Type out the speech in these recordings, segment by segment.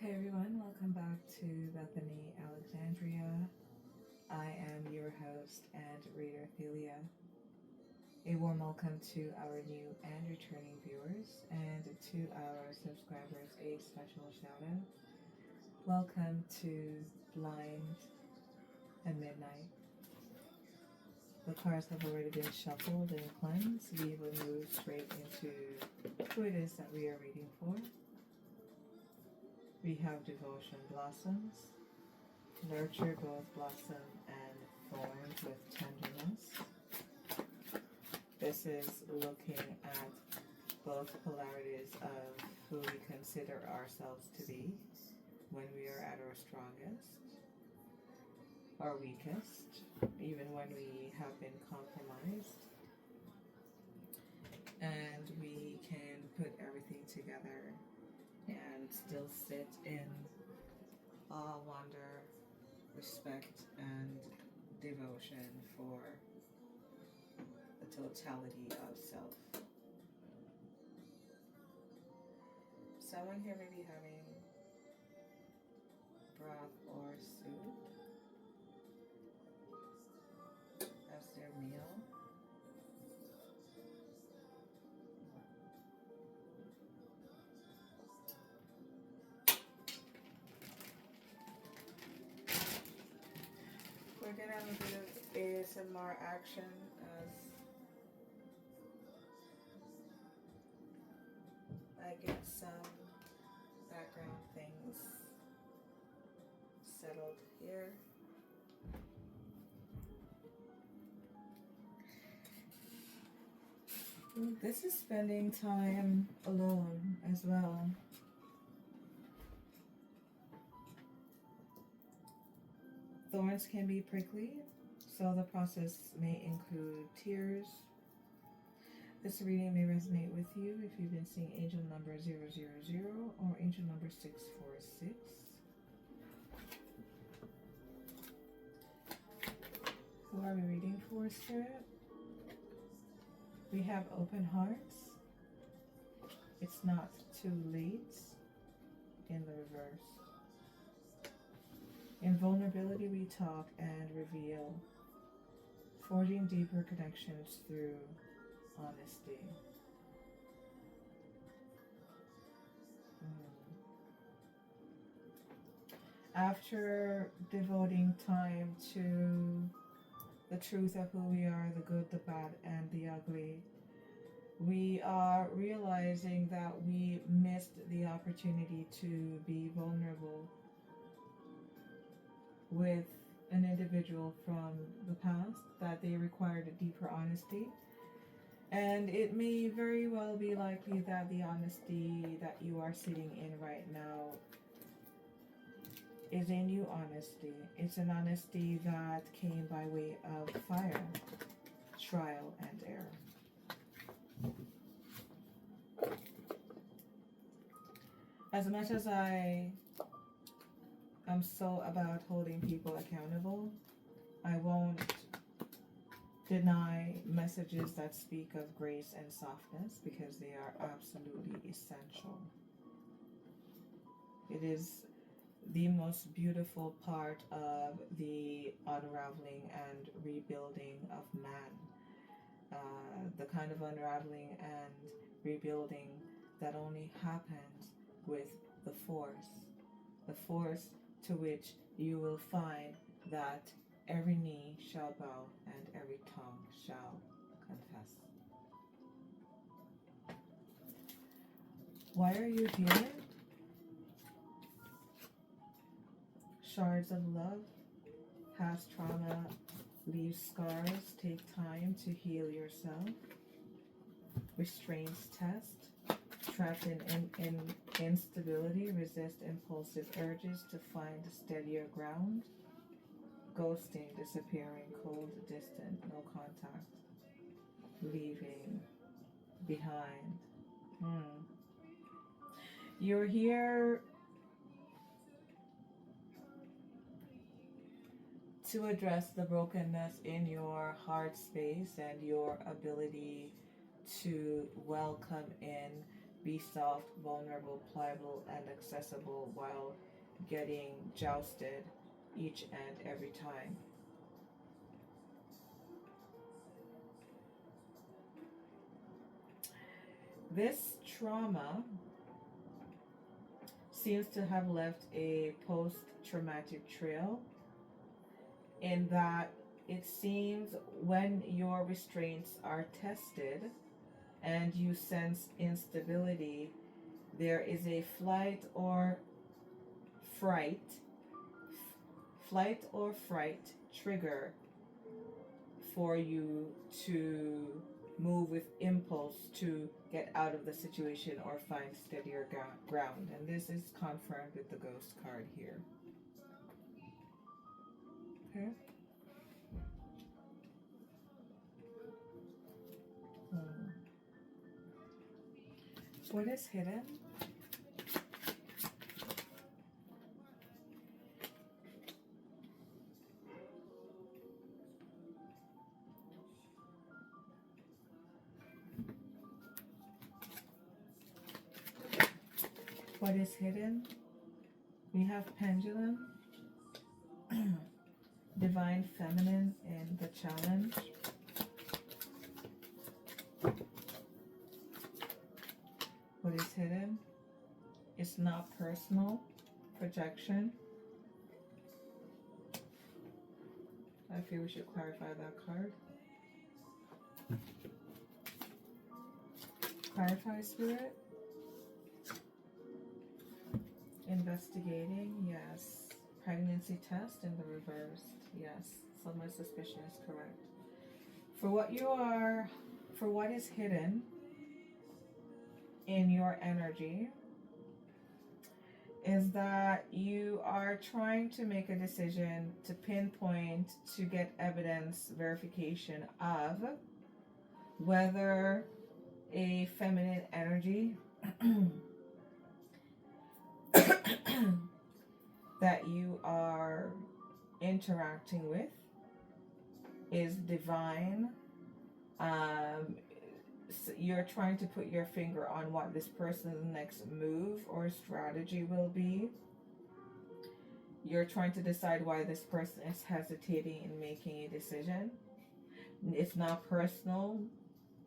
Hey everyone, welcome back to Bethany Alexandria. I am your host and reader Thelia. A warm welcome to our new and returning viewers, and to our subscribers a special shout out. Welcome to Blind and Midnight. The cards have already been shuffled and cleansed. We will move straight into who it is that we are reading for. We have Devotion Blossoms. Nurture both blossom and thorns with tenderness. This is looking at both polarities of who we consider ourselves to be when we are at our strongest or weakest, even when we have been compromised. And we can put everything together and still sit in awe, wonder, respect, and devotion for the totality of self. Someone here may be having broth or soup as their meal. We're gonna have a bit of ASMR action as I get some background things settled here. This is spending time alone as well. Thorns can be prickly, so the process may include tears. This reading may resonate with you if you've been seeing angel number 000 or angel number 646. Who are we reading for, Spirit? We have open hearts. It's not too late in the reverse. In vulnerability, we talk and reveal, forging deeper connections through honesty. After devoting time to the truth of who we are, the good, the bad, and the ugly, we are realizing that we missed the opportunity to be vulnerable with an individual from the past, that they required a deeper honesty. And it may very well be likely that the honesty that you are sitting in right now is a new honesty. It's an honesty that came by way of fire, trial, and error. As much as I am so about holding people accountable, I won't deny messages that speak of grace and softness, because they are absolutely essential. It is the most beautiful part of the unraveling and rebuilding of man. The kind of unraveling and rebuilding that only happens with the force to which you will find that every knee shall bow and every tongue shall confess. Why are you here? Shards of love. Past trauma leaves scars. Take time to heal yourself. Restraints test. Trapped in instability, resist impulsive urges to find steadier ground. Ghosting, disappearing, cold, distant, no contact. Leaving behind. You're here to address the brokenness in your heart space and your ability to welcome in Be soft, vulnerable, pliable, and accessible while getting jousted each and every time. This trauma seems to have left a post-traumatic trail in that it seems when your restraints are tested and you sense instability, there is a fright, flight or fright trigger for you to move with impulse to get out of the situation or find steadier ground. And this is confirmed with the ghost card here. Okay. What is hidden? What is hidden? We have pendulum, divine feminine in the challenge. What is hidden? It's not personal. Projection. I feel we should clarify that card. Clarify, Spirit. Investigating, yes. Pregnancy test in the reverse, yes. So my suspicion is correct. For what is hidden in your energy is that you are trying to make a decision to pinpoint, to get evidence verification of whether a feminine energy that you are interacting with is divine. You're trying to put your finger on what this person's next move or strategy will be. You're trying to decide why this person is hesitating in making a decision. It's not personal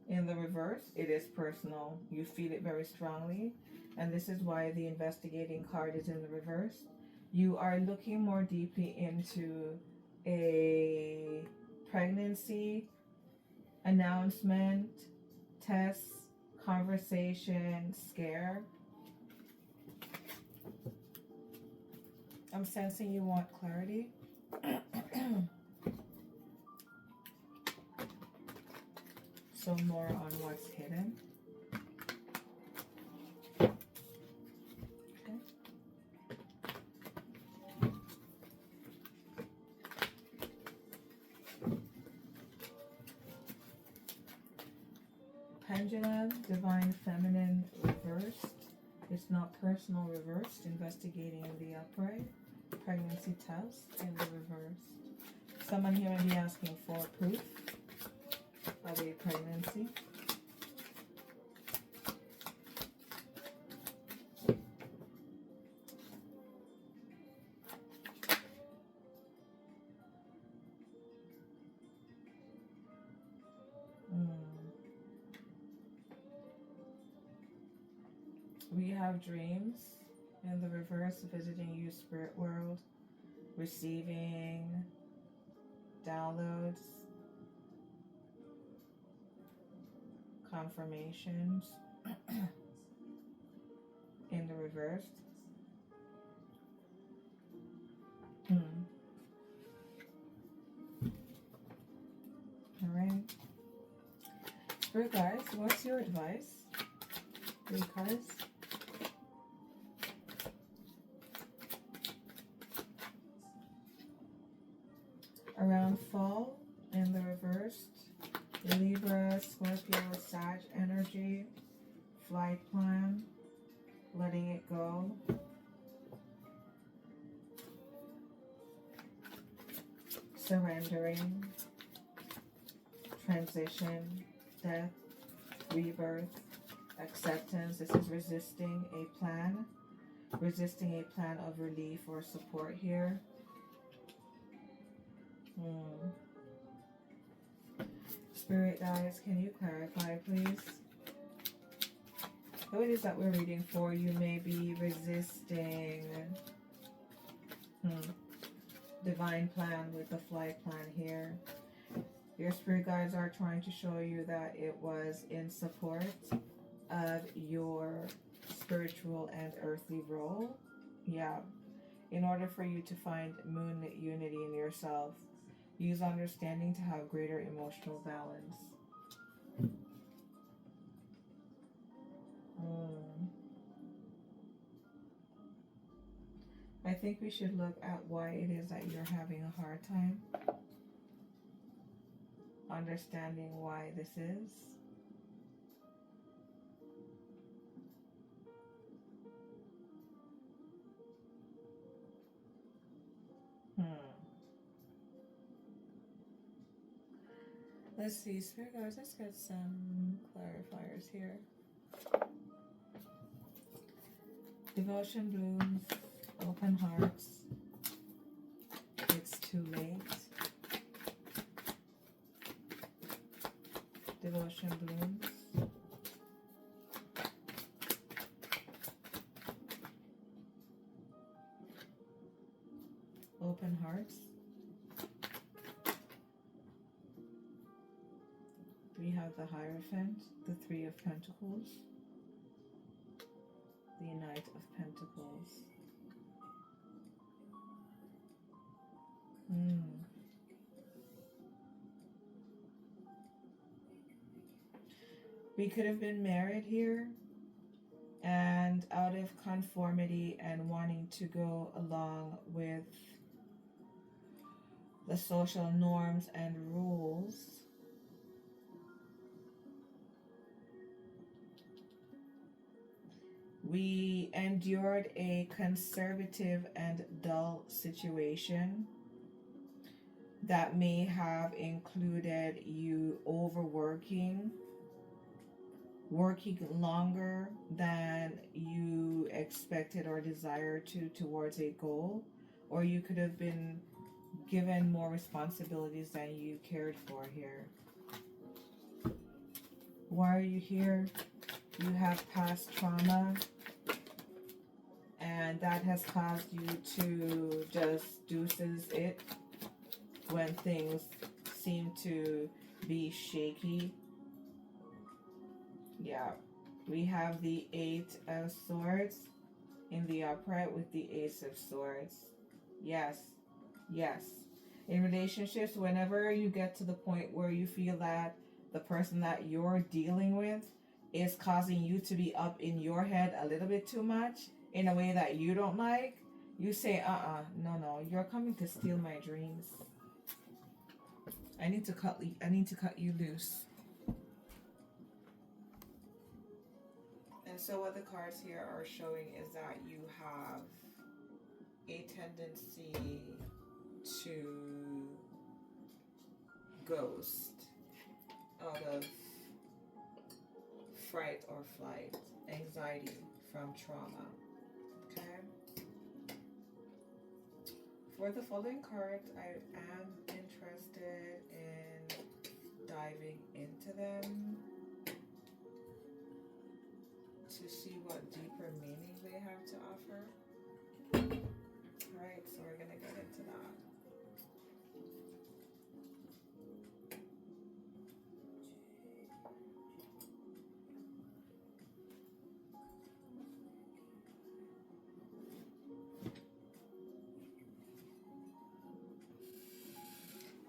in the reverse. It is personal. You feel it very strongly. And this is why the investigating card is in the reverse. You are looking more deeply into a pregnancy announcement, test, conversation, scare. I'm sensing you want clarity. So more on what's hidden. Okay. Pendulum, divine feminine reversed. It's not personal reversed. Investigating the upright. Pregnancy test in the reverse. Someone here may be asking for proof of a pregnancy. We have dreams in the reverse, visiting you, spirit world, receiving downloads, confirmations in the reverse. All right. Spirit guys, what's your advice? 3 cards. Around fall in the reversed. Libra, Scorpio, Sag energy. Flight plan. Letting it go. Surrendering. Transition. Death. Rebirth. Acceptance. This is resisting a plan. Resisting a plan of relief or support here. Spirit guides, can you clarify, please? Who it is that we're reading for? You may be resisting divine plan with the flight plan here. Your spirit guides are trying to show you that it was in support of your spiritual and earthly role. Yeah. In order for you to find moon unity in yourself, use understanding to have greater emotional balance. I think we should look at why it is that you're having a hard time understanding why this is. Let's see, Spirit guys, let's get some clarifiers here. Devotion blooms, open hearts. It's too late. Devotion blooms. Open hearts. We have the Hierophant, the Three of Pentacles, the Knight of Pentacles. We could have been married here, and out of conformity and wanting to go along with the social norms and rules, we endured a conservative and dull situation that may have included you overworking, working longer than you expected or desired towards a goal, or you could have been given more responsibilities than you cared for here. Why are you here? You have past trauma, and that has caused you to just deuces it when things seem to be shaky. Yeah, we have the Eight of Swords in the upright with the Ace of Swords. Yes, yes. In relationships, whenever you get to the point where you feel that the person that you're dealing with is causing you to be up in your head a little bit too much in a way that you don't like, you say, no, you're coming to steal my dreams. I need to cut you loose. And so what the cards here are showing is that you have a tendency to ghost out of fright or flight, anxiety from trauma. Okay? For the following cards, I am interested in diving into them to see what deeper meaning they have to offer. Alright, so we're going to get into that.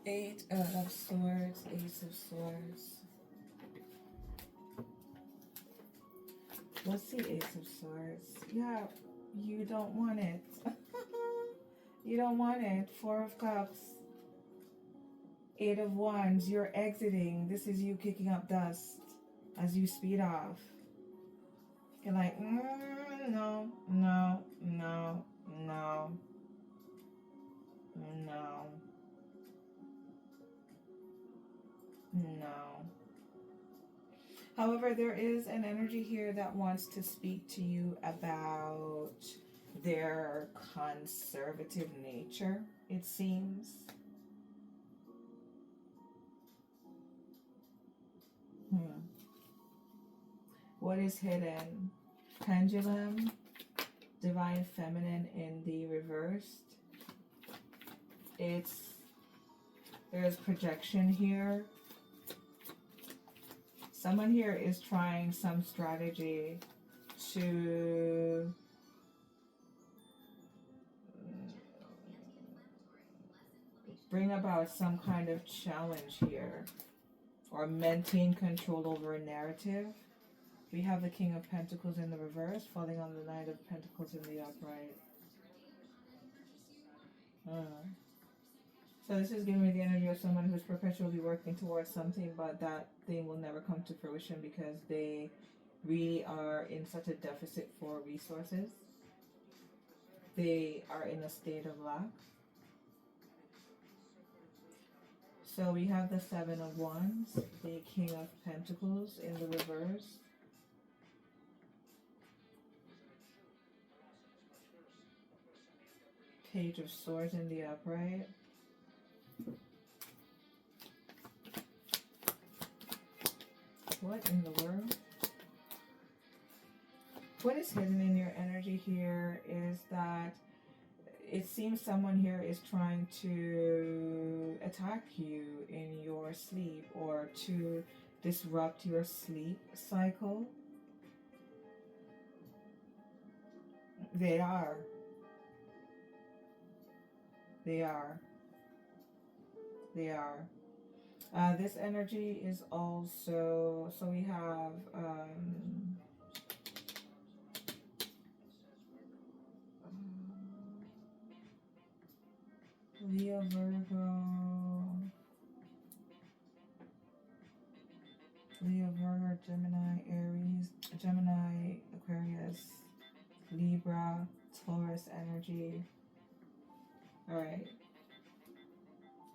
Eight of Swords, Ace of Swords. What's the Ace of Swords? Yeah, you don't want it. You don't want it. Four of Cups. Eight of Wands. You're exiting. This is you kicking up dust as you speed off. You're like, no, no, no, no, no, no. However, However, there is an energy here that wants to speak to you about their conservative nature, it seems. What is hidden? Pendulum, divine feminine in the reversed. There's projection here. Someone here is trying some strategy to bring about some kind of challenge here, or maintain control over a narrative. We have the King of Pentacles in the reverse, falling on the Knight of Pentacles in the upright. So this is giving me the energy of someone who's perpetually working towards something, but that thing will never come to fruition because they really are in such a deficit for resources. They are in a state of lack. So we have the Seven of Wands, the King of Pentacles in the reverse. Page of Swords in the upright. What in the world? What is hidden in your energy here is that it seems someone here is trying to attack you in your sleep or to disrupt your sleep cycle. They are. This energy is also, so we have Leo, Virgo, Gemini, Aries, Gemini, Aquarius, Libra, Taurus energy. All right.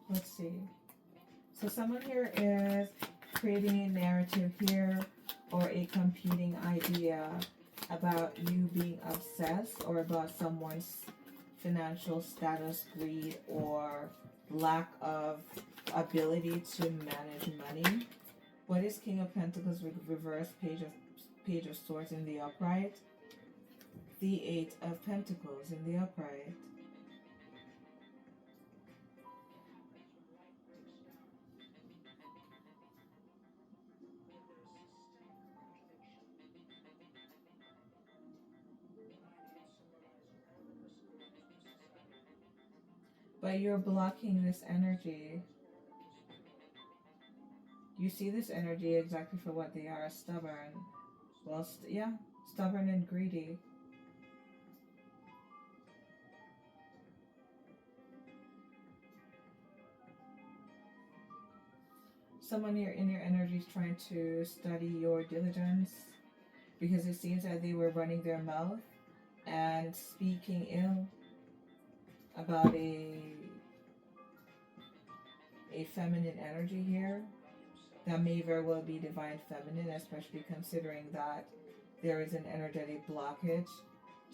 Let's see. So someone here is creating a narrative here or a competing idea about you being obsessed or about someone's financial status, greed, or lack of ability to manage money. What is King of Pentacles with reverse, Page of Swords in the upright? The Eight of Pentacles in the upright. But you're blocking this energy. You see this energy exactly for what they are, stubborn. Well, yeah, stubborn and greedy. Someone here in your energy is trying to study your diligence because it seems that they were running their mouth and speaking ill about a feminine energy here that may very well be divine feminine, especially considering that there is an energetic blockage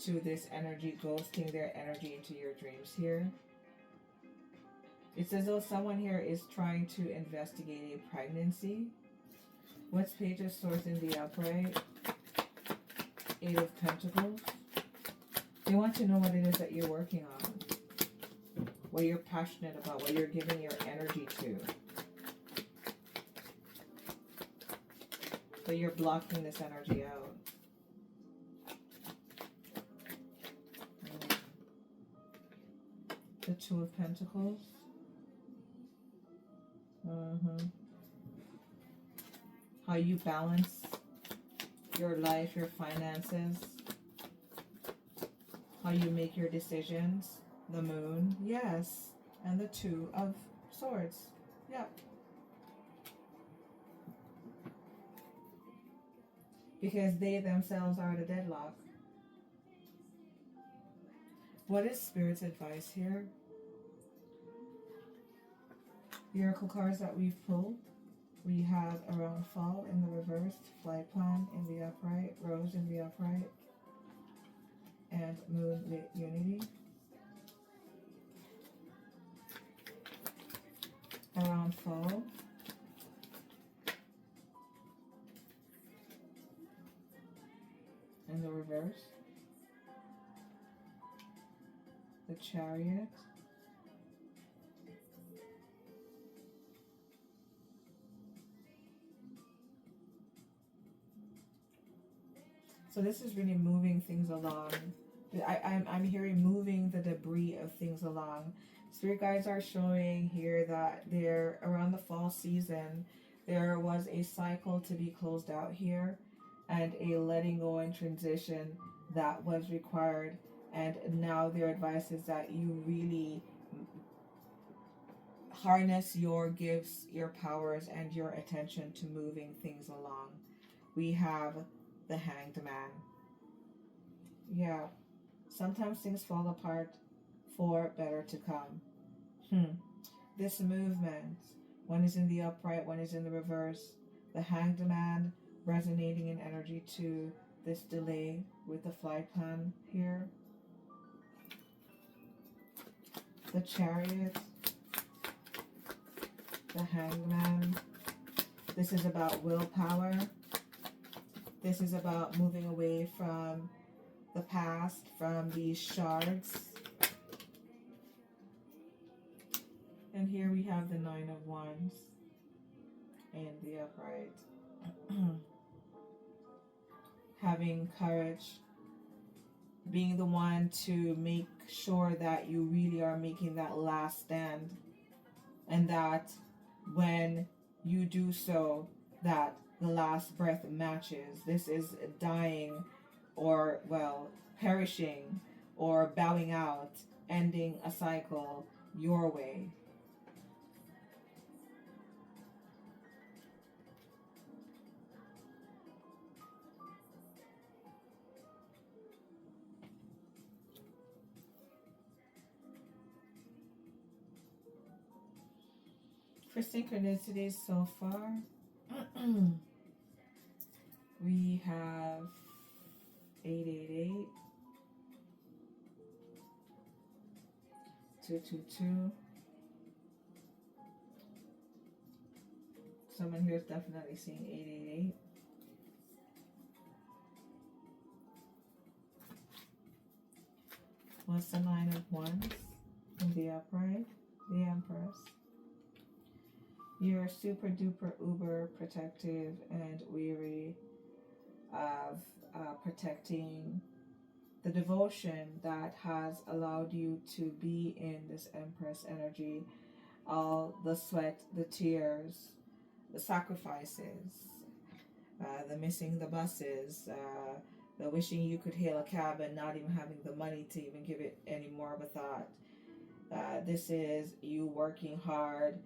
to this energy ghosting their energy into your dreams here. It's as though someone here is trying to investigate a pregnancy. What's Page of Swords in the upright? Eight of Pentacles. They want to know what it is that you're working on, what you're passionate about, what you're giving your energy to. But you're blocking this energy out. The Two of Pentacles. How you balance your life, your finances, how you make your decisions. The Moon, yes, and the Two of Swords, yeah. Because they themselves are the deadlock. What is Spirit's advice here? The Oracle cards that we've pulled. We have around fall in the reversed, flight plan in the upright, rose in the upright, and moonlit unity. Around fall, in the reverse, the chariot, so this is really moving things along. I'm hearing moving the debris of things along. Spirit guides are showing here that there, around the fall season, there was a cycle to be closed out here and a letting go and transition that was required. And now their advice is that you really harness your gifts, your powers, and your attention to moving things along. We have the Hanged Man. Yeah, sometimes things fall apart for better to come. This movement, one is in the upright, one is in the reverse. The Hanged Man resonating in energy to this delay with the flight plan here. The Chariot, the Hanged Man. This is about willpower. This is about moving away from the past, from these shards. And here we have the Nine of Wands in the upright. Having courage, being the one to make sure that you really are making that last stand, and that when you do so, that the last breath matches. This is dying, or, well, perishing, or bowing out, ending a cycle your way. For synchronicities so far, we have 888, 222. Someone here is definitely seeing 888. What's the Nine of Wands in the upright? The Empress. You're super duper uber protective and weary of protecting the devotion that has allowed you to be in this Empress energy. All the sweat, the tears, the sacrifices, the missing the buses, the wishing you could hail a cab and not even having the money to even give it any more of a thought. This is you working hard,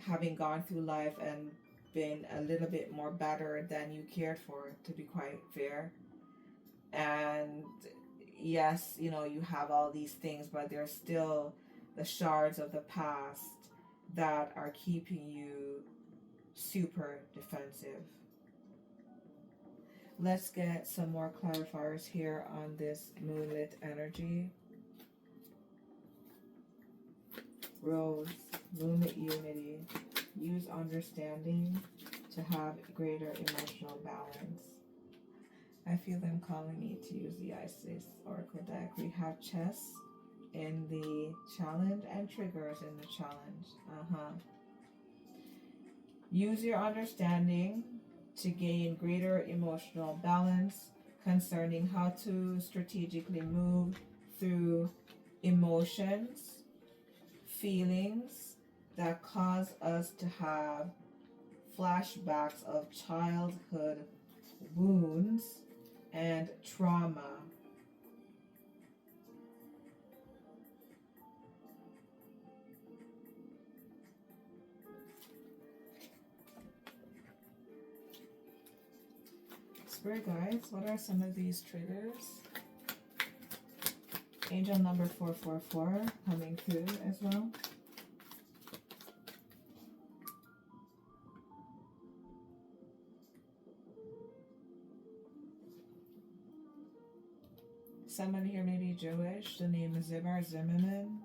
having gone through life and been a little bit more better than you cared for, to be quite fair. And yes, you know, you have all these things, but there's still the shards of the past that are keeping you super defensive. Let's get some more clarifiers here on this moonlit energy. Rose, moonlit unity. Use understanding to have greater emotional balance. I feel them calling me to use the Isis Oracle deck. We have chess in the challenge and triggers in the challenge. Use your understanding to gain greater emotional balance concerning how to strategically move through emotions, feelings that cause us to have flashbacks of childhood wounds and trauma. Spirit guides, what are some of these triggers? Angel number 444 coming through as well. Someone here may be Jewish. The name is Zimmerman.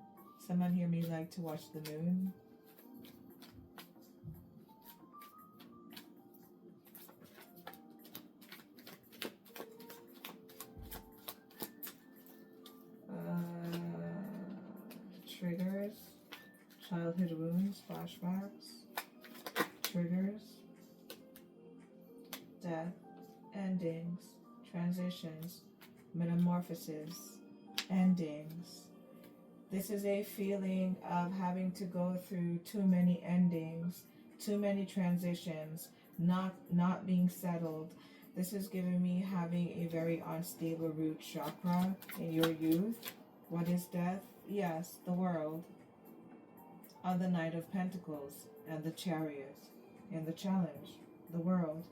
Someone here may like to watch the moon. Triggers, childhood wounds, flashbacks, triggers, death, endings, transitions, metamorphoses, endings. This is a feeling of having to go through too many endings, too many transitions, not being settled. This is giving me having a very unstable root chakra in your youth. What is death? Yes, the world. On the Knight of Pentacles and the Chariot and the challenge, the world.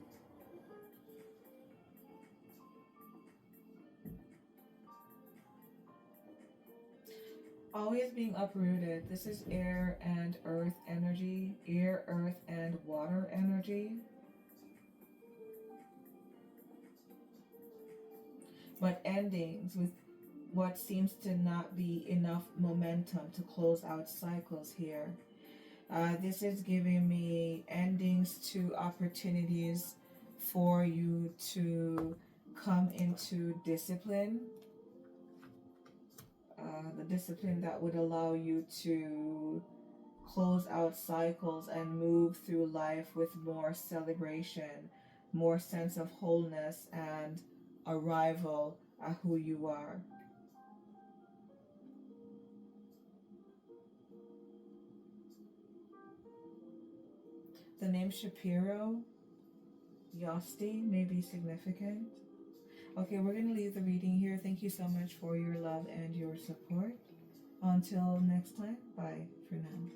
Always being uprooted. This is air and earth energy, air, earth, and water energy. But endings with what seems to not be enough momentum to close out cycles here. This is giving me endings to opportunities for you to come into discipline. The discipline that would allow you to close out cycles and move through life with more celebration, more sense of wholeness and arrival at who you are. The name Shapiro, Yosti may be significant. Okay, we're going to leave the reading here. Thank you so much for your love and your support. Until next time, bye for now.